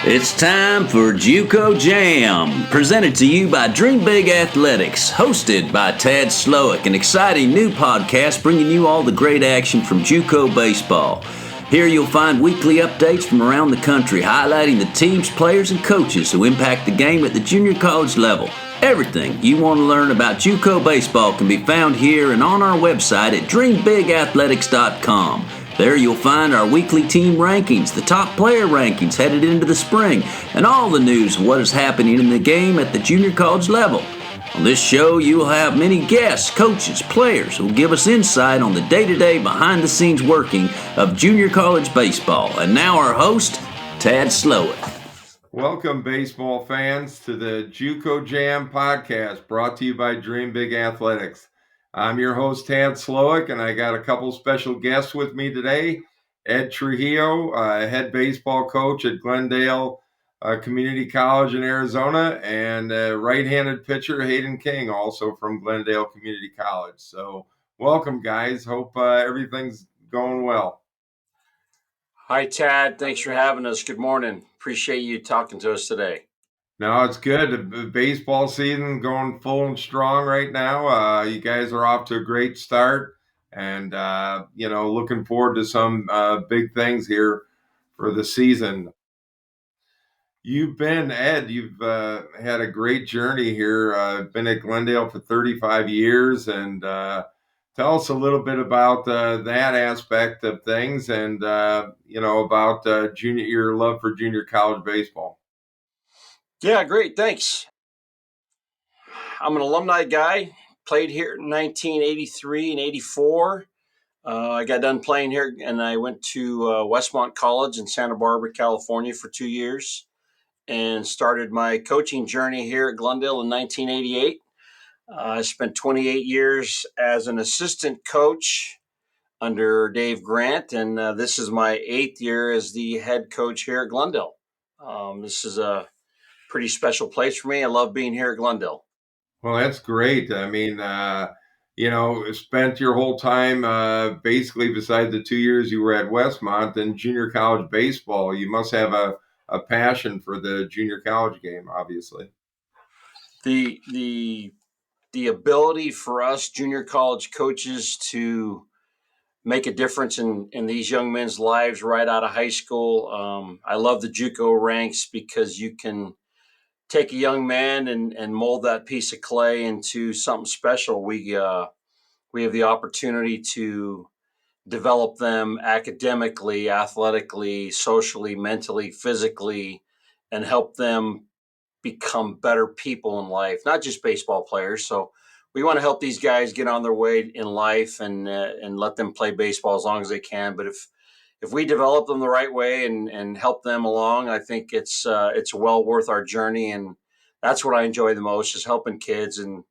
It's time for JUCO Jam, presented to you by Dream Big Athletics, hosted by Tad Slowick, an exciting new podcast bringing you all the great action from JUCO baseball. Here you'll find weekly updates from around the country, highlighting the teams, players, and coaches who impact the game at the junior college level. Everything you want to learn about JUCO baseball can be found here and on our website at dreambigathletics.com. There you'll find our weekly team rankings, the top player rankings headed into the spring, and all the news of what is happening in the game at the junior college level. On this show, you will have many guests, coaches, players who will give us insight on the day-to-day, behind-the-scenes working of junior college baseball. And now our host, Tad Slowick. Welcome, baseball fans, to the JUCO Jam podcast, brought to you by Dream Big Athletics. I'm your host, Tad Slowick, and I got a couple special guests with me today. Ed Trujillo, head baseball coach at Glendale Community College in Arizona, and right-handed pitcher Hayden King, also from Glendale Community College. So welcome, guys. Hope everything's going well. Hi, Tad. Thanks for having us. Good morning. Appreciate you talking to us today. No, it's good. The baseball season going full and strong right now. You guys are off to a great start, and looking forward to some big things here for the season. You've been, Ed, you've had a great journey here. Been at Glendale for 35 years, and tell us a little bit about that aspect of things, and about your love for junior college baseball. Yeah, great. Thanks. I'm an alumni guy. Played here in 1983 and 84. I got done playing here, and I went to Westmont College in Santa Barbara, California for 2 years, and started my coaching journey here at Glendale in 1988. I spent 28 years as an assistant coach under Dave Grant, and this is my 8th year as the head coach here at Glendale. This is a pretty special place for me. I love being here at Glendale. Well, that's great. I mean, spent your whole time basically besides the 2 years you were at Westmont in junior college baseball. You must have a passion for the junior college game, obviously. The ability for us junior college coaches to make a difference in these young men's lives right out of high school. I love the JUCO ranks because you can take a young man and mold that piece of clay into something special. We have the opportunity to develop them academically, athletically, socially, mentally, physically, and help them become better people in life, not just baseball players. So we want to help these guys get on their way in life and let them play baseball as long as they can. But if we develop them the right way and help them along, I think it's well worth our journey. And that's what I enjoy the most, is helping kids, and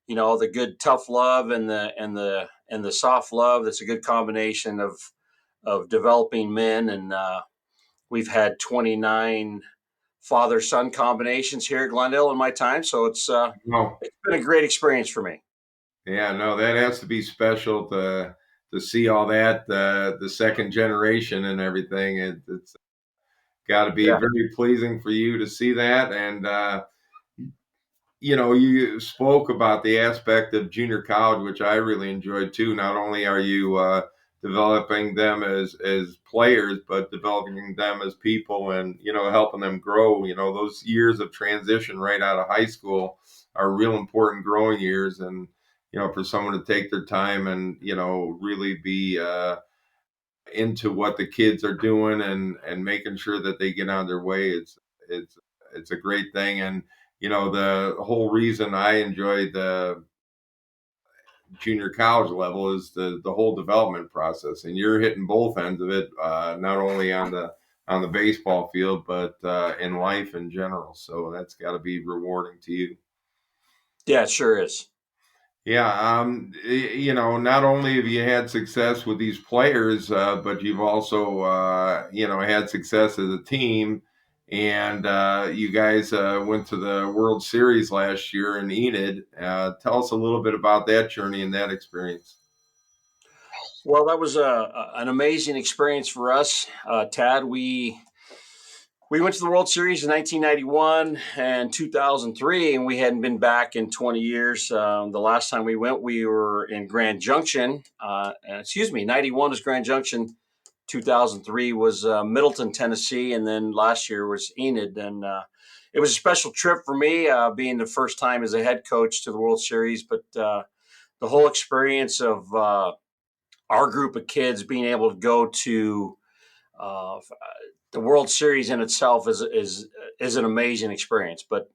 the good tough love and the soft love. That's a good combination of developing men. And we've had 29 father-son combinations here at Glendale in my time, so it's been a great experience for me. Yeah, no, that has to be special to see all that, the second generation and everything. It's got to be very pleasing for you to see that. And you spoke about the aspect of junior college, which I really enjoyed too. Not only are you developing them as players, but developing them as people, and helping them grow. Those years of transition right out of high school are real important growing years, and for someone to take their time and really be into what the kids are doing and making sure that they get on their way, it's a great thing. And the whole reason I enjoy the junior college level is the whole development process, and you're hitting both ends of it, not only on the baseball field, but in life in general. So that's got to be rewarding to you. Yeah, it sure is. Yeah, not only have you had success with these players, but you've also had success as a team. And you guys went to the World Series last year in Enid. Tell us a little bit about that journey and that experience. Well, that was an amazing experience for us, Tad. We We went to the World Series in 1991 and 2003, and we hadn't been back in 20 years. The last time we went, we were in Grand Junction. 91 was Grand Junction. 2003 was Middleton, Tennessee, and then last year was Enid. And it was a special trip for me, being the first time as a head coach to the World Series. But the whole experience of our group of kids being able to go to uh, the World Series in itself is an amazing experience. But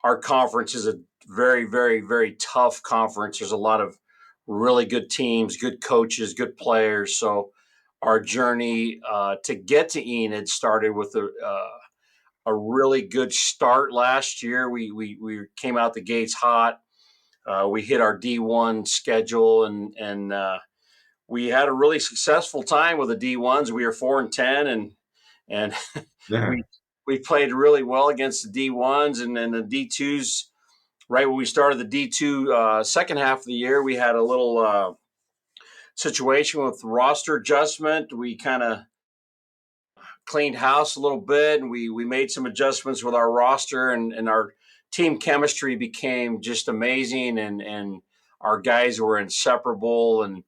our conference is a very, very, very tough conference. There's a lot of really good teams, good coaches, good players. So our journey to get to Enid started with a really good start last year. We came out the gates hot. We hit our D1 schedule, and we had a really successful time with the D1s. We were 4-10, and Yeah. we played really well against the D1s, and then the D2s. Right when we started the D2 second half of the year, we had a little situation with roster adjustment. We kind of cleaned house a little bit, and we made some adjustments with our roster, and our team chemistry became just amazing, and our guys were inseparable, and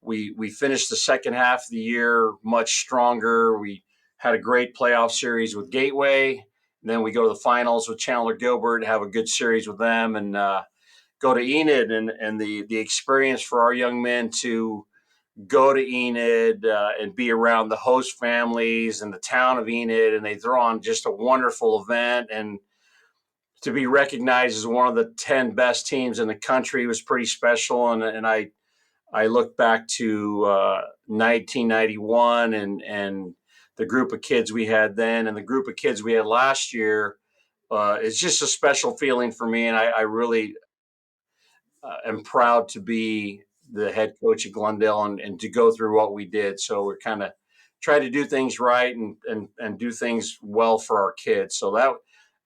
we finished the second half of the year much stronger. We had a great playoff series with Gateway, and then we go to the finals with Chandler Gilbert, have a good series with them, and go to Enid, and the experience for our young men to go to Enid and be around the host families and the town of Enid, and they throw on just a wonderful event, and to be recognized as one of the 10 best teams in the country was pretty special. And I look back to 1991 and the group of kids we had then and the group of kids we had last year. It's just a special feeling for me, and I really am proud to be the head coach at Glendale and to go through what we did. So we're kind of try to do things right and do things well for our kids. So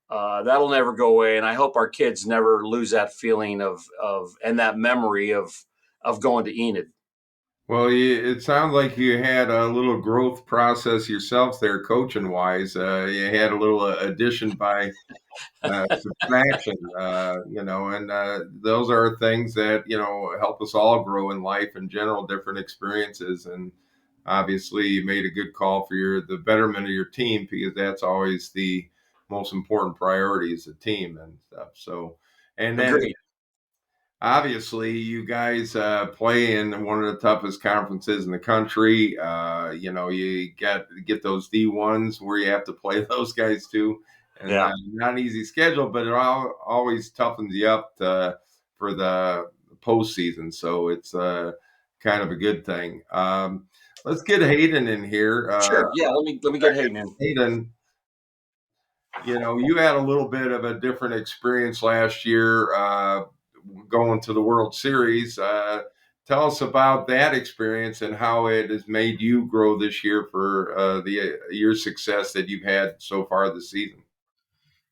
that'll never go away, and I hope our kids never lose that feeling of and that memory of going to Enid. Well, it sounds like you had a little growth process yourself there, coaching wise. You had a little addition by subtraction, and those are things that, help us all grow in life in general, different experiences. And obviously you made a good call for the betterment of your team, because that's always the most important priority is the team and stuff. So, and then Agreed. obviously you guys play in one of the toughest conferences in the country. You get those D1s where you have to play those guys too, and Yeah. not an easy schedule, but it always toughens you up for the postseason. So it's kind of a good thing. Let's get Hayden in here. Sure. Yeah. Let me get Hayden in. Hayden, you had a little bit of a different experience last year going to the World Series. Tell us about that experience and how it has made you grow this year for your success that you've had so far this season.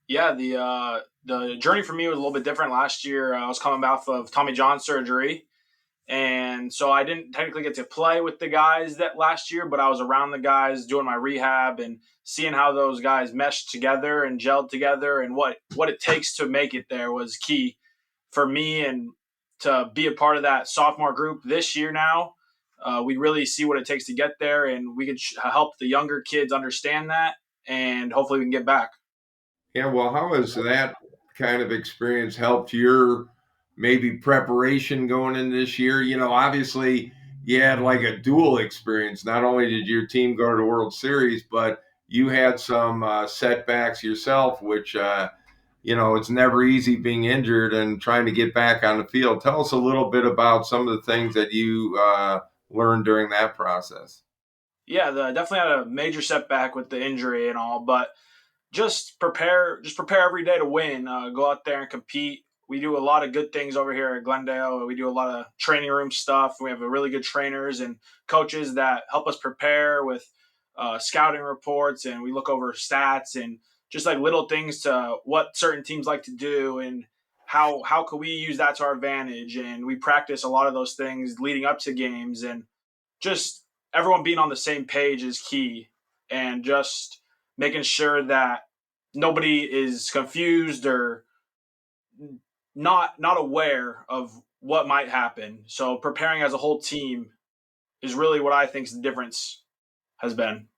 Yeah, the journey for me was a little bit different last year. I was coming off of Tommy John surgery, and so I didn't technically get to play with the guys that last year, but I was around the guys doing my rehab and seeing how those guys meshed together and gelled together, and what it takes to make it there was key for me, and to be a part of that sophomore group this year now. We really see what it takes to get there, and we can help the younger kids understand that, and hopefully we can get back. Yeah, well, how has that kind of experience helped your maybe preparation going in this year? Obviously you had like a dual experience. Not only did your team go to the World Series, but you had some setbacks yourself, which, it's never easy being injured and trying to get back on the field. Tell us a little bit about some of the things that you learned during that process. Yeah, definitely had a major setback with the injury and all, but just prepare every day to win. Go out there and compete. We do a lot of good things over here at Glendale. We do a lot of training room stuff. We have a really good trainers and coaches that help us prepare with scouting reports, and we look over stats and just like little things to what certain teams like to do, and how could we use that to our advantage. And we practice a lot of those things leading up to games, and just everyone being on the same page is key. And just making sure that nobody is confused or not aware of what might happen. So preparing as a whole team is really what I think the difference has been.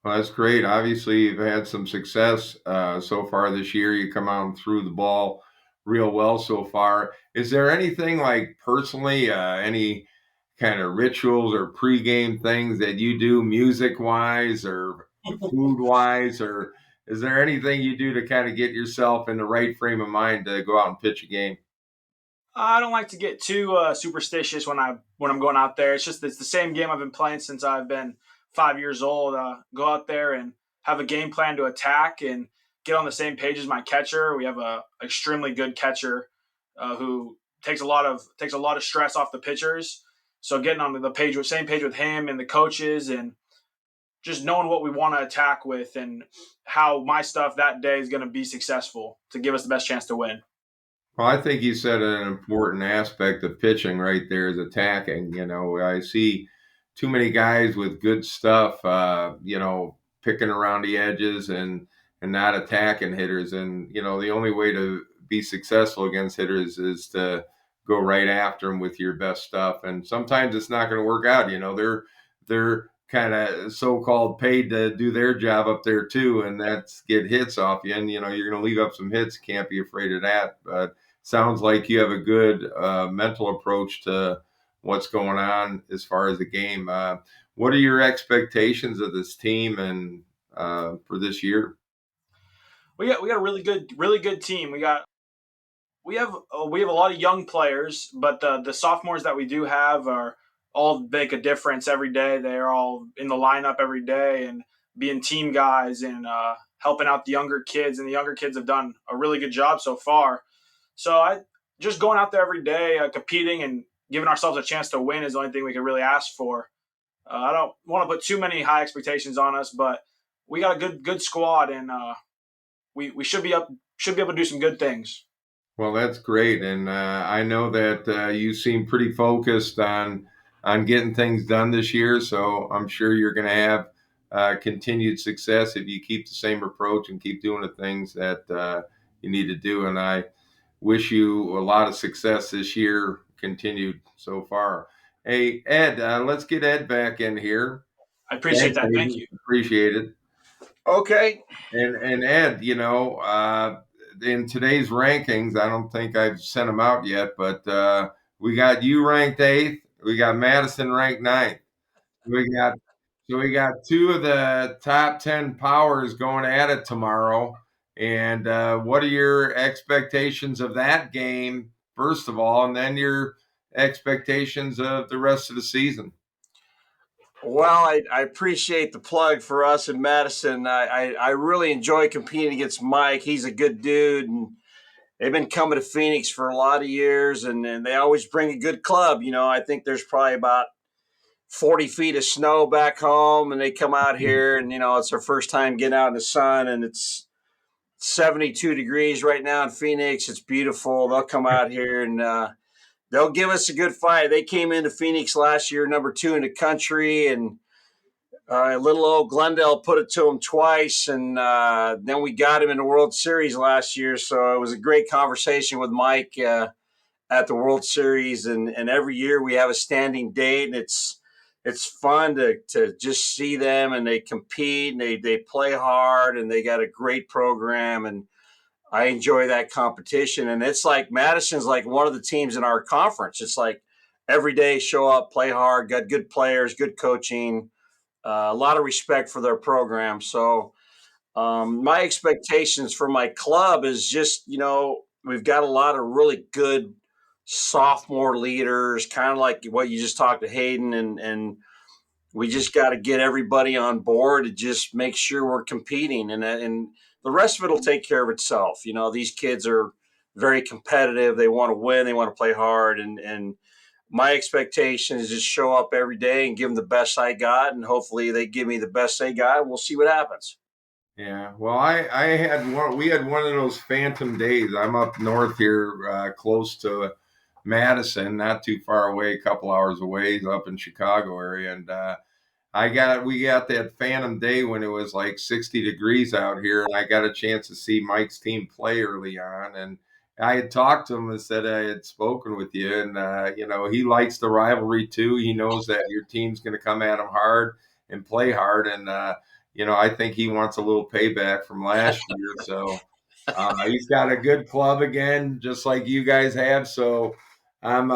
Well, that's great. Obviously, you've had some success so far this year. You come out and threw the ball real well so far. Is there anything like personally, any kind of rituals or pregame things that you do music wise or food wise, or is there anything you do to kind of get yourself in the right frame of mind to go out and pitch a game? I don't like to get too superstitious when I'm going out there. It's the same game I've been playing since I've been 5 years old. Go out there and have a game plan to attack and get on the same page as my catcher. We have a extremely good catcher who takes a lot of stress off the pitchers. So getting on the same page with him and the coaches, and just knowing what we want to attack with and how my stuff that day is going to be successful to give us the best chance to win. Well, I think you said an important aspect of pitching right there is attacking. I see too many guys with good stuff, picking around the edges and not attacking hitters. And, the only way to be successful against hitters is to go right after them with your best stuff. And sometimes it's not going to work out. They're kind of so-called paid to do their job up there too, and that's get hits off you. And, you're going to leave up some hits. Can't be afraid of that. But sounds like you have a good mental approach to what's going on as far as the game. What are your expectations of this team and for this year? We got a really good team. We have a lot of young players, but the sophomores that we do have are all make a difference every day. They're all in the lineup every day and being team guys and helping out the younger kids. And the younger kids have done a really good job so far. So I just going out there every day, competing and giving ourselves a chance to win is the only thing we can really ask for. I don't want to put too many high expectations on us, but we got a good squad, and we should be able to do some good things. Well, that's great, and I know that you seem pretty focused on getting things done this year. So I'm sure you're going to have continued success if you keep the same approach and keep doing the things that you need to do. And I wish you a lot of success this year, continued so far. Hey, Ed, let's get Ed back in here. I appreciate that. Thank you. Appreciate it. Okay. And Ed, in today's rankings, I don't think I've sent them out yet, but we got you ranked 8th. We got Madison ranked 9th. We got two of the top 10 powers going at it tomorrow. And what are your expectations of that game, first of all, and then your expectations of the rest of the season? Well, I appreciate the plug for us in Madison. I really enjoy competing against Mike. He's a good dude, and they've been coming to Phoenix for a lot of years, and they always bring a good club. I think there's probably about 40 feet of snow back home, and they come out here, and, it's their first time getting out in the sun, and it's 72 degrees right now in Phoenix. It's beautiful. They'll come out here, and they'll give us a good fight. They came into Phoenix last year, number 2 in the country, and little old Glendale put it to them twice, and then we got him in the World Series last year. So it was a great conversation with Mike at the World Series, and every year we have a standing date, and it's fun to just see them, and they compete, and they play hard, and they got a great program, and I enjoy that competition. And it's like Madison's like one of the teams in our conference. It's like every day show up, play hard, got good players, good coaching, a lot of respect for their program. So my expectations for my club is just, we've got a lot of really good sophomore leaders, kind of like what you just talked to Hayden, and we just got to get everybody on board to just make sure we're competing, and the rest of it will take care of itself. These kids are very competitive. They want to win. They want to play hard, and my expectation is just show up every day and give them the best I got, and hopefully they give me the best they got. We'll see what happens. Yeah, well, I had one. We had one of those phantom days. I'm up north here, close to Madison, not too far away, a couple hours away, up in Chicago area, and we got that phantom day when it was like 60 degrees out here, and I got a chance to see Mike's team play early on, and I had talked to him and said I had spoken with you, and he likes the rivalry too. He knows that your team's going to come at him hard and play hard, and I think he wants a little payback from last year. So he's got a good club again, just like you guys have. So I'm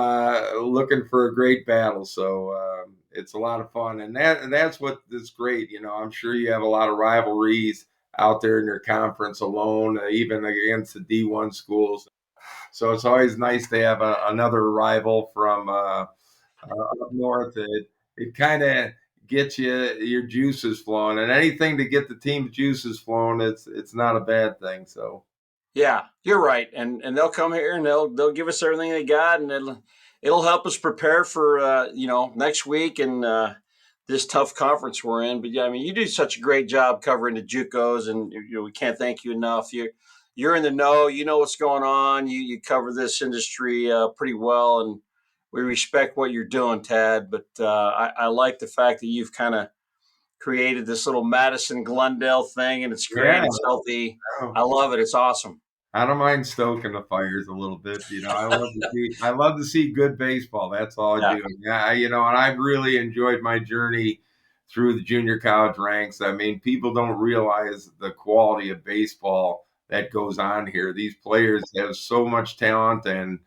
looking for a great battle. So it's a lot of fun, and that's what is great. I'm sure you have a lot of rivalries out there in your conference alone, even against the D1 schools. So it's always nice to have another rival from up north. It kind of gets your juices flowing, and anything to get the team's juices flowing, it's not a bad thing. So Yeah, you're right, and they'll come here and they'll give us everything they got, and it'll help us prepare for next week and this tough conference we're in. But yeah, I mean, you do such a great job covering the JUCOs, and we can't thank you enough. You're in the know. You know what's going on. You cover this industry pretty well, and we respect what you're doing, Tad. But I like the fact that you've kind of created this little Madison Glendale thing, and it's great. yeah, It's healthy. I love it. It's awesome. I don't mind stoking the fires a little bit. I love to see good baseball. That's all I do. Yeah, and I've really enjoyed my journey through the junior college ranks. I mean, people don't realize the quality of baseball that goes on here. These players have so much talent, and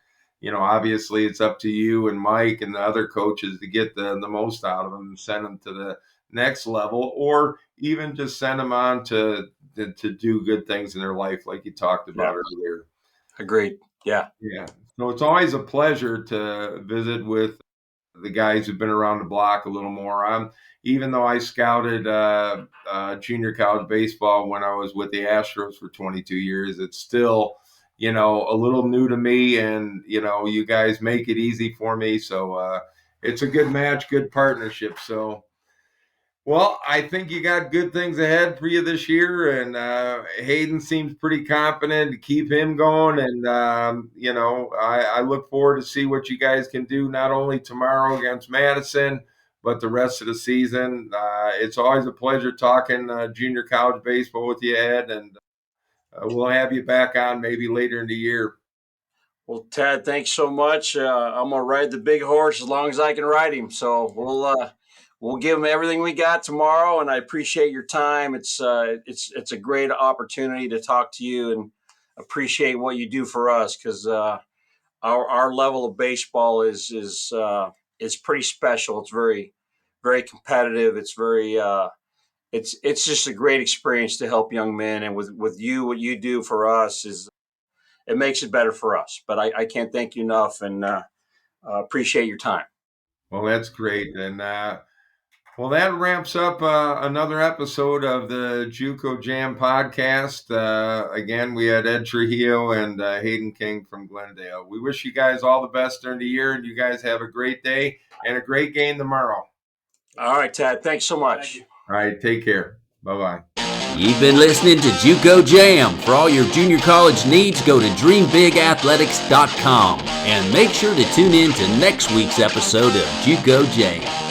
obviously it's up to you and Mike and the other coaches to get the most out of them and send them to the next level, or even just send them on to do good things in their life, like you talked about earlier. Agreed. Yeah. Yeah. So it's always a pleasure to visit with the guys who've been around the block a little more. Even though I scouted junior college baseball when I was with the Astros for 22 years, it's still, a little new to me, and, you guys make it easy for me. So it's a good match, good partnership. So, well, I think you got good things ahead for you this year, and Hayden seems pretty confident to keep him going. And I look forward to see what you guys can do not only tomorrow against Madison, but the rest of the season. It's always a pleasure talking junior college baseball with you, Ed, and we'll have you back on maybe later in the year. Well, Tad, thanks so much. I'm gonna ride the big horse as long as I can ride him. So we'll give him everything we got tomorrow, and I appreciate your time. It's a great opportunity to talk to you and appreciate what you do for us, because our level of baseball is pretty special. It's very, very competitive. It's very it's just a great experience to help young men, and with you, what you do for us it makes it better for us. But I can't thank you enough, and appreciate your time. Well, that's great. And well, that wraps up another episode of the JUCO Jam podcast. Again, we had Ed Trujillo and Hayden King from Glendale. We wish you guys all the best during the year, and you guys have a great day and a great game tomorrow. All right, Tad. Thanks so much. All right, take care. Bye-bye. You've been listening to JUCO Jam. For all your junior college needs, go to dreambigathletics.com and make sure to tune in to next week's episode of JUCO Jam.